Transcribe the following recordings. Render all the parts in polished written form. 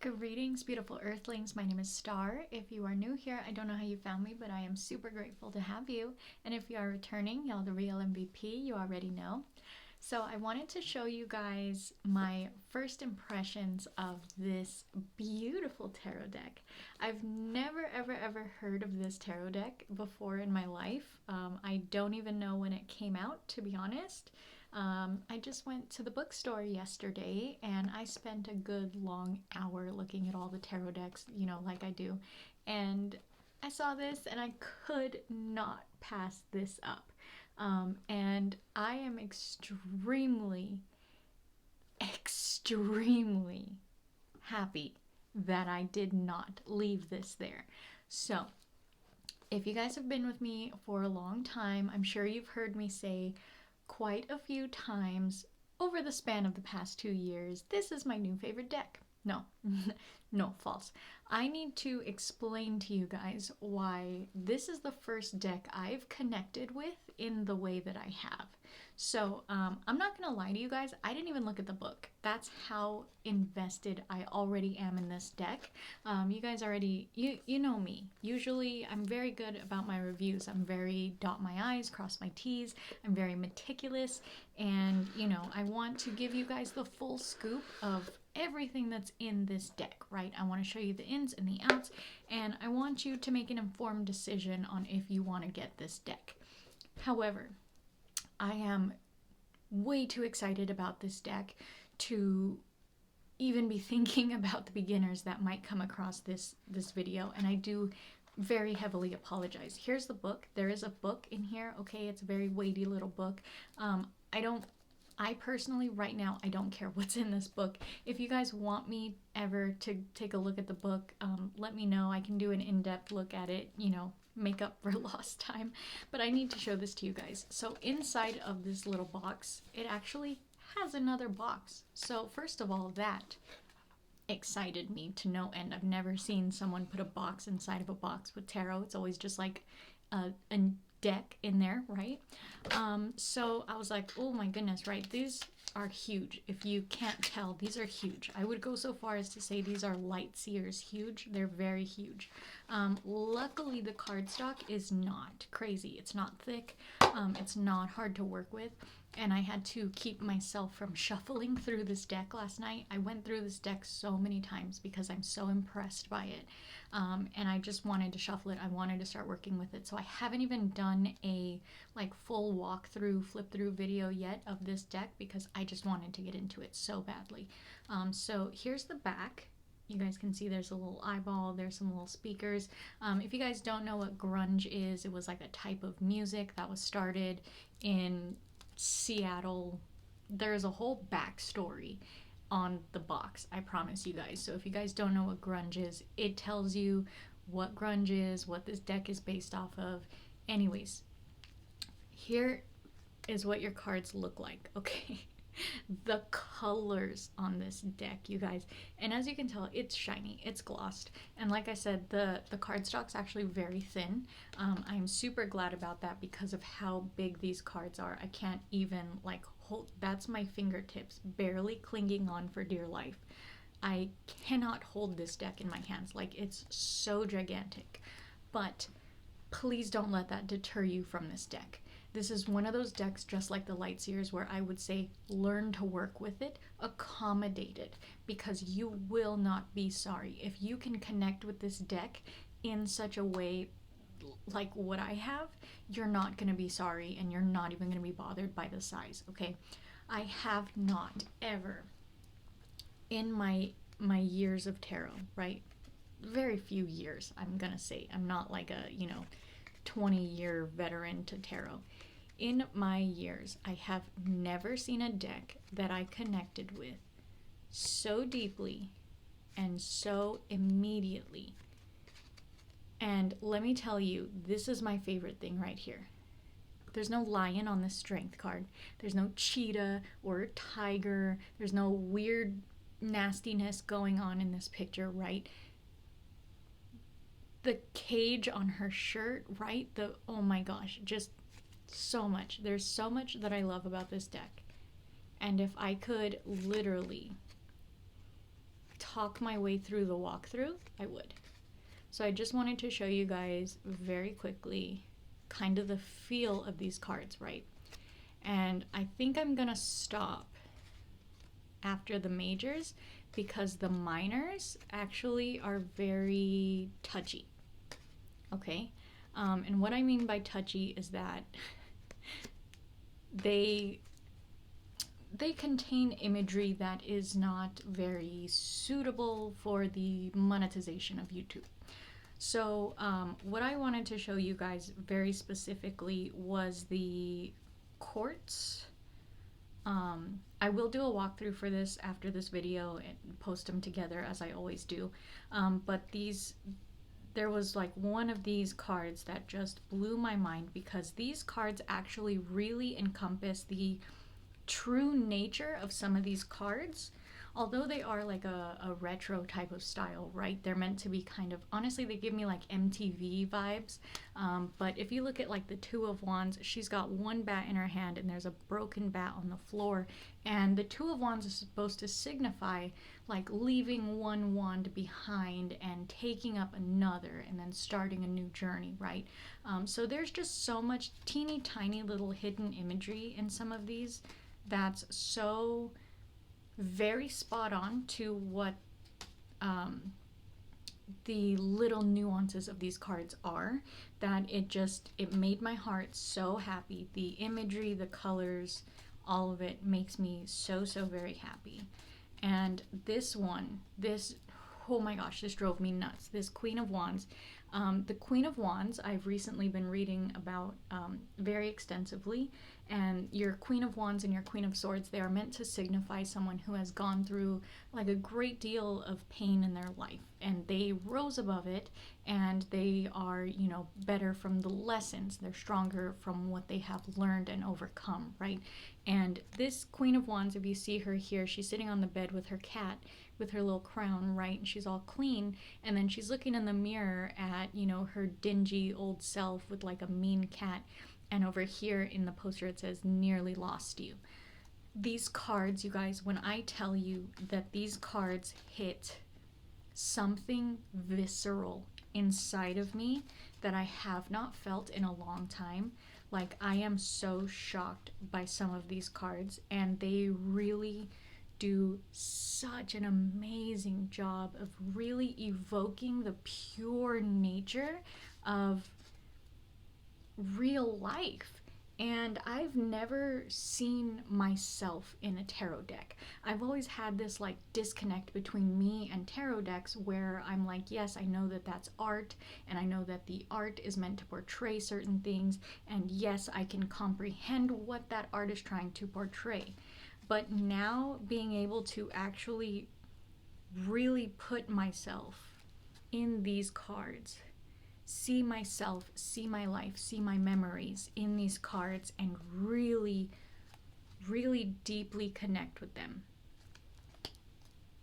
Greetings, beautiful earthlings. My name is Star. If you are new here, I don't know how you found me, but I am super grateful to have you. And if you are returning, y'all the real MVP, you already know. So I wanted to show you guys my first impressions of this beautiful tarot deck. I've never ever heard of this tarot deck before in my life. I don't even know when it came out, to be honest. I just went to the bookstore yesterday and I spent a good long hour looking at all the tarot decks, you know, like I do. And I saw this and I could not pass this up. And I am extremely happy that I did not leave this there. So, if you guys have been with me for a long time, I'm sure you've heard me say quite a few times over the span of the past 2 years, this is my new favorite deck. No, no, false. I need to explain to you guys why this is the first deck I've connected with in the way that I have. So I'm not gonna lie to you guys, I didn't even look at the book. That's how invested I already am in this deck. You guys already, you know me. Usually I'm very good about my reviews. I'm very dot my I's, cross my T's. I'm very meticulous, and you know, I want to give you guys the full scoop of everything that's in this deck, right? I want to show you the ins and the outs, and I want you to make an informed decision on if you want to get this deck. However, I am way too excited about this deck to even be thinking about the beginners that might come across this video, and I do very heavily apologize. Here's the book. There is a book in here, okay? It's a very weighty little book. I personally, right now, I don't care what's in this book. If you guys want me ever to take a look at the book, let me know. I can do an in-depth look at it, you know, make up for lost time. But I need to show this to you guys. So inside of this little box, it actually has another box. So first of all, that excited me to no end. I've never seen someone put a box inside of a box with tarot. It's always just like a deck in there, right? So I was like, oh my goodness, right? These are huge. If you can't tell, these are huge. I would go so far as to say these are light seers huge. They're very huge. Luckily, the cardstock is not crazy. It's not thick. It's not hard to work with. And I had to keep myself from shuffling through this deck last night. I went through this deck so many times because I'm so impressed by it. And I just wanted to shuffle it. I wanted to start working with it. So I haven't even done a like full walkthrough, flip through video yet of this deck because I just wanted to get into it so badly. So here's the back. You guys can see there's a little eyeball, there's some little speakers. If you guys don't know what grunge is, it was like a type of music that was started in Seattle. There's a whole backstory on the box, I promise you guys. So if you guys don't know what grunge is, it tells you what grunge is, what this deck is based off of. Anyways, here is what your cards look like, okay? The colors on this deck, you guys, and as you can tell, it's shiny, it's glossed, and like I said, the cardstock's actually very thin. I'm super glad about that because of how big these cards are. I can't even like hold, that's my fingertips barely clinging on for dear life. I cannot hold this deck in my hands, like it's so gigantic. But please don't let that deter you from this deck. This is one of those decks, just like the Light Seers, where I would say learn to work with it, accommodate it, because you will not be sorry. If you can connect with this deck in such a way like what I have, you're not going to be sorry, and you're not even going to be bothered by the size, okay? I have not ever, in my years of tarot, right? Very few years, I'm going to say. I'm not like a, 20-year veteran to tarot. In my years, I have never seen a deck that I connected with so deeply and so immediately. And let me tell you, this is my favorite thing right here. There's no lion on this strength card. There's no cheetah or tiger. There's no weird nastiness going on in this picture, right? The cage on her shirt, right? Oh my gosh, just so much. There's so much that I love about this deck. And if I could literally talk my way through the walkthrough, I would. So I just wanted to show you guys very quickly kind of the feel of these cards, right? And I think I'm gonna stop after the majors because the minors actually are very touchy, okay? And what I mean by touchy is that they contain imagery that is not very suitable for the monetization of YouTube. So what I wanted to show you guys very specifically was the quartz. I will do a walkthrough for this after this video and post them together as I always do. But there was like one of these cards that just blew my mind because these cards actually really encompass the true nature of some of these cards. Although they are like a retro type of style, right? They're meant to be kind of, honestly, they give me like MTV vibes. But if you look at like the Two of Wands, she's got one bat in her hand and there's a broken bat on the floor. And the Two of Wands is supposed to signify like leaving one wand behind and taking up another and then starting a new journey, right? So there's just so much teeny tiny little hidden imagery in some of these that's so very spot on to what the little nuances of these cards are, that it made my heart so happy. The imagery, the colors, all of it makes me so very happy. And this one, oh my gosh, this drove me nuts. This Queen of Wands. The Queen of Wands I've recently been reading about very extensively, and your Queen of Wands and your Queen of Swords, they are meant to signify someone who has gone through like a great deal of pain in their life, and they rose above it, and they are, you know, better from the lessons. They're stronger from what they have learned and overcome, right? And this Queen of Wands, if you see her here, she's sitting on the bed with her cat, with her little crown, right? And she's all clean, and then she's looking in the mirror at, you know, her dingy old self with like a mean cat. And over here in the poster it says, nearly lost you. These cards, you guys, when I tell you that these cards hit something visceral inside of me that I have not felt in a long time, like I am so shocked by some of these cards, and they really do such an amazing job of really evoking the pure nature of real life. And I've never seen myself in a tarot deck. I've always had this like disconnect between me and tarot decks where I'm like, yes, I know that that's art, and I know that the art is meant to portray certain things, and yes, I can comprehend what that art is trying to portray. But now being able to actually really put myself in these cards, see myself, see my life, see my memories in these cards, and really deeply connect with them,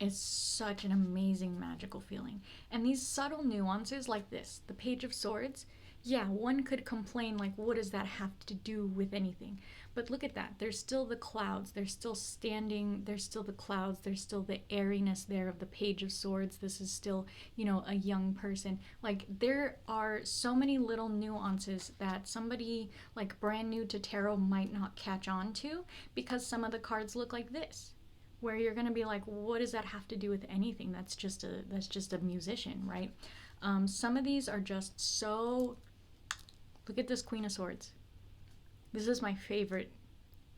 is such an amazing magical feeling. And these subtle nuances like this, the Page of Swords, yeah, one could complain like, what does that have to do with anything? But look at that, there's still the clouds, they're still standing, there's still the clouds, there's still the airiness there of the Page of Swords. This is still, you know, a young person. Like, there are so many little nuances that somebody like brand new to tarot might not catch on to, because some of the cards look like this, where you're gonna be like, what does that have to do with anything? That's just a musician, right? Some of these are just so, look at this Queen of Swords. This is my favorite.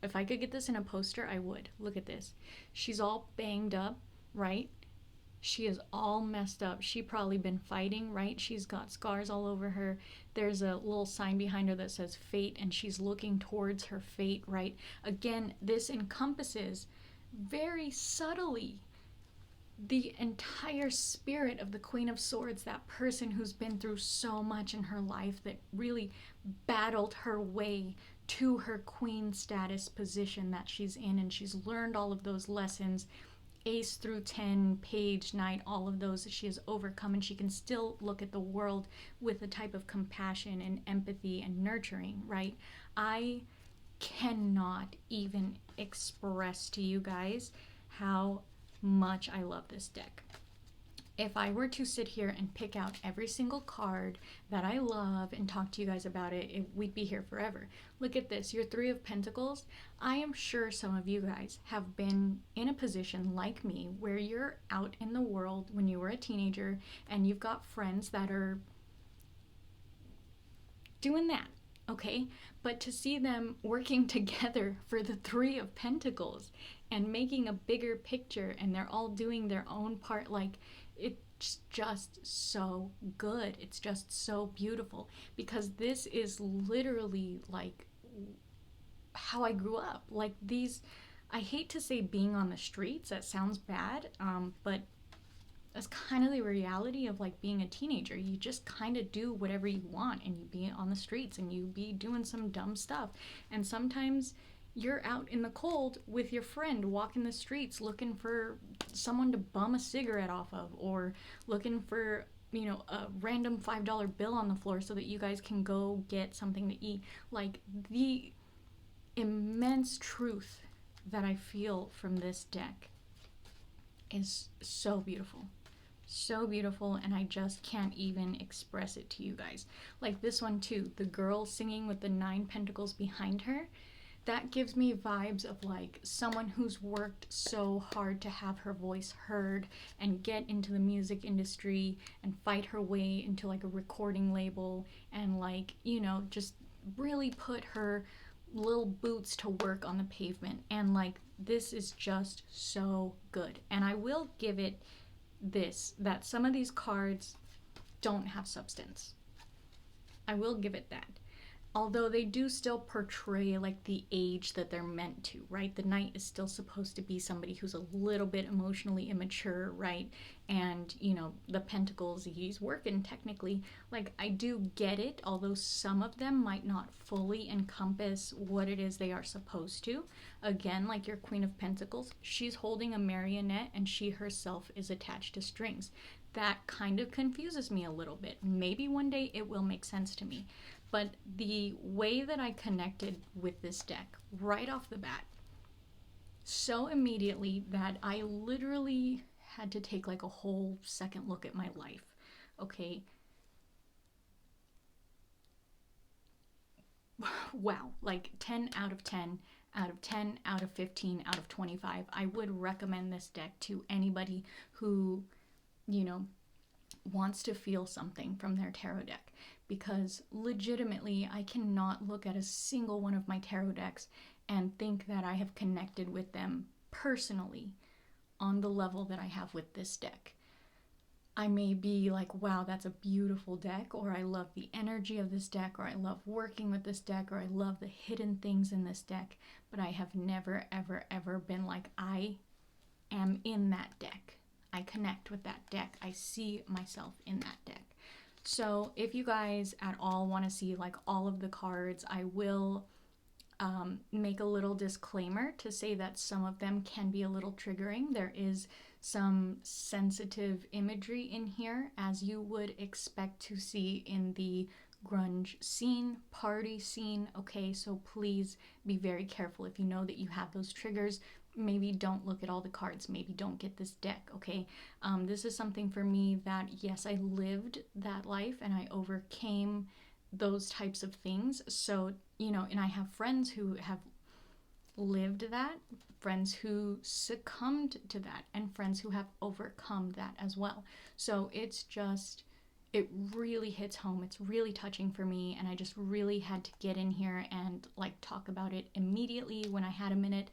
If I could get this in a poster, I would. Look at this. She's all banged up, right? She is all messed up. She probably been fighting, right? She's got scars all over her. There's a little sign behind her that says fate, and she's looking towards her fate, right? Again, this encompasses very subtly the entire spirit of the Queen of Swords, that person who's been through so much in her life, that really battled her way to her queen status position that she's in, and she's learned all of those lessons, Ace through 10, Page, Knight, all of those she has overcome, and she can still look at the world with a type of compassion and empathy and nurturing, right? I cannot even express to you guys how much I love this deck. If I were to sit here and pick out every single card that I love and talk to you guys about it, we'd be here forever. Look at this, your Three of Pentacles. I am sure some of you guys have been in a position like me where you're out in the world when you were a teenager and you've got friends that are doing that, okay? But to see them working together for the Three of Pentacles and making a bigger picture, and they're all doing their own part, like, it's just so good. It's just so beautiful, because this is literally like how I grew up. Like, these, I hate to say being on the streets, that sounds bad, but that's kind of the reality of like being a teenager. You just kind of do whatever you want, and you be on the streets and you be doing some dumb stuff. And sometimes you're out in the cold with your friend walking the streets looking for someone to bum a cigarette off of, or looking for, you know, a random $5 bill on the floor so that you guys can go get something to eat. Like, the immense truth that I feel from this deck is so beautiful. So beautiful, and I just can't even express it to you guys. Like this one too, the girl singing with the 9 pentacles behind her, that gives me vibes of like someone who's worked so hard to have her voice heard and get into the music industry and fight her way into like a recording label, and like, you know, just really put her little boots to work on the pavement. And like, this is just so good. And I will give it this, that some of these cards don't have substance. I will give it that. Although they do still portray like the age that they're meant to, right? The Knight is still supposed to be somebody who's a little bit emotionally immature, right? And, you know, the Pentacles, he's working technically. Like, I do get it, although some of them might not fully encompass what it is they are supposed to. Again, like your Queen of Pentacles, she's holding a marionette and she herself is attached to strings. That kind of confuses me a little bit. Maybe one day it will make sense to me. But the way that I connected with this deck right off the bat, so immediately that I literally had to take like a whole second look at my life, okay? Wow, like 10 out of 10, out of 10, out of 15, out of 25. I would recommend this deck to anybody who, you know, wants to feel something from their tarot deck, because legitimately I cannot look at a single one of my tarot decks and think that I have connected with them personally on the level that I have with this deck. I may be like, wow, that's a beautiful deck, or I love the energy of this deck, or I love working with this deck, or I love the hidden things in this deck, but I have never, ever, ever been like, I am in that deck. I connect with that deck. I see myself in that deck. So if you guys at all want to see like all of the cards, I will make a little disclaimer to say that some of them can be a little triggering. There is some sensitive imagery in here, as you would expect to see in the grunge scene, party scene, okay? So please be very careful. If you know that you have those triggers, maybe don't look at all the cards, maybe don't get this deck, okay? This is something for me that, yes, I lived that life and I overcame those types of things. So, you know, and I have friends who have lived that, friends who succumbed to that, and friends who have overcome that as well. So it's just, it really hits home. It's really touching for me, and I just really had to get in here and like talk about it immediately when I had a minute,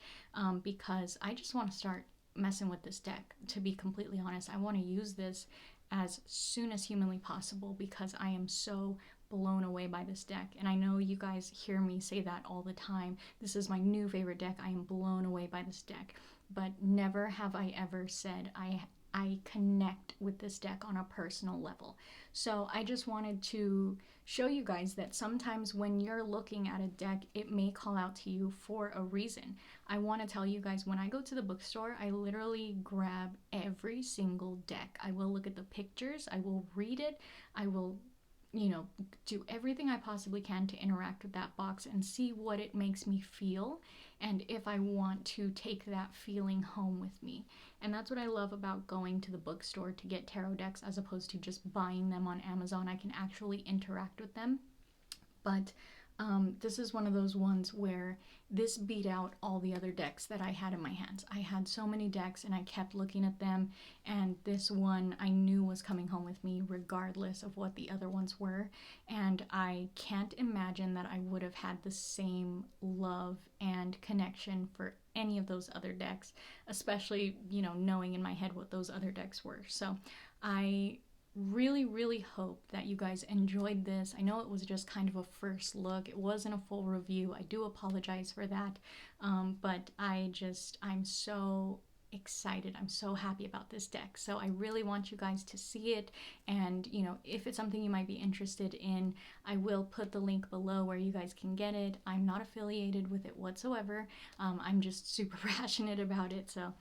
because I just want to start messing with this deck. To be completely honest, I want to use this as soon as humanly possible, because I am so blown away by this deck. And I know you guys hear me say that all the time. This is my new favorite deck. I am blown away by this deck. But never have I ever said I connect with this deck on a personal level. So I just wanted to show you guys that sometimes when you're looking at a deck, it may call out to you for a reason. I want to tell you guys, when I go to the bookstore, I literally grab every single deck. I will look at the pictures, I will read it, I will, you know, do everything I possibly can to interact with that box and see what it makes me feel. and if I want to take that feeling home with me. And that's what I love about going to the bookstore to get tarot decks as opposed to just buying them on Amazon. I can actually interact with them. But this is one of those ones where this beat out all the other decks that I had in my hands. I had so many decks and I kept looking at them, and this one I knew was coming home with me regardless of what the other ones were. And I can't imagine that I would have had the same love and connection for any of those other decks, especially, you know, knowing in my head what those other decks were. So I really hope that you guys enjoyed this. I know it was just kind of a first look. It wasn't a full review. I do apologize for that. But I'm so excited. I'm so happy about this deck. So I really want you guys to see it, and you know, if it's something you might be interested in, I will put the link below where you guys can get it. I'm not affiliated with it whatsoever. I'm just super passionate about it. So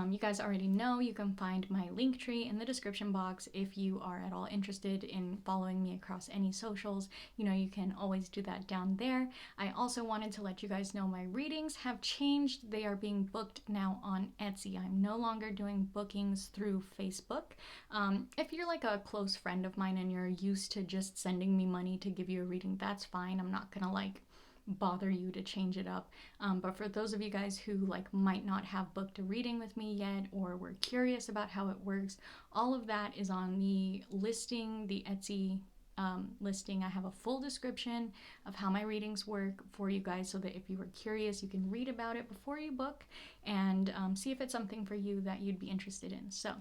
you guys already know you can find my link tree in the description box. If you are at all interested in following me across any socials, you know, you can always do that down there. I also wanted to let you guys know my readings have changed. They are being booked now on Etsy. I'm no longer doing bookings through Facebook. If you're like a close friend of mine and you're used to just sending me money to give you a reading, that's fine. I'm not gonna like bother you to change it up. But for those of you guys who like might not have booked a reading with me yet, or were curious about how it works, all of that is on the listing, the Etsy listing. I have a full description of how my readings work for you guys, so that if you were curious, you can read about it before you book and see if it's something for you that you'd be interested in. So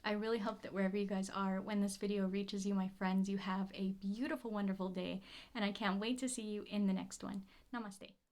I really hope that wherever you guys are, when this video reaches you, my friends, you have a beautiful, wonderful day, and I can't wait to see you in the next one. Namaste.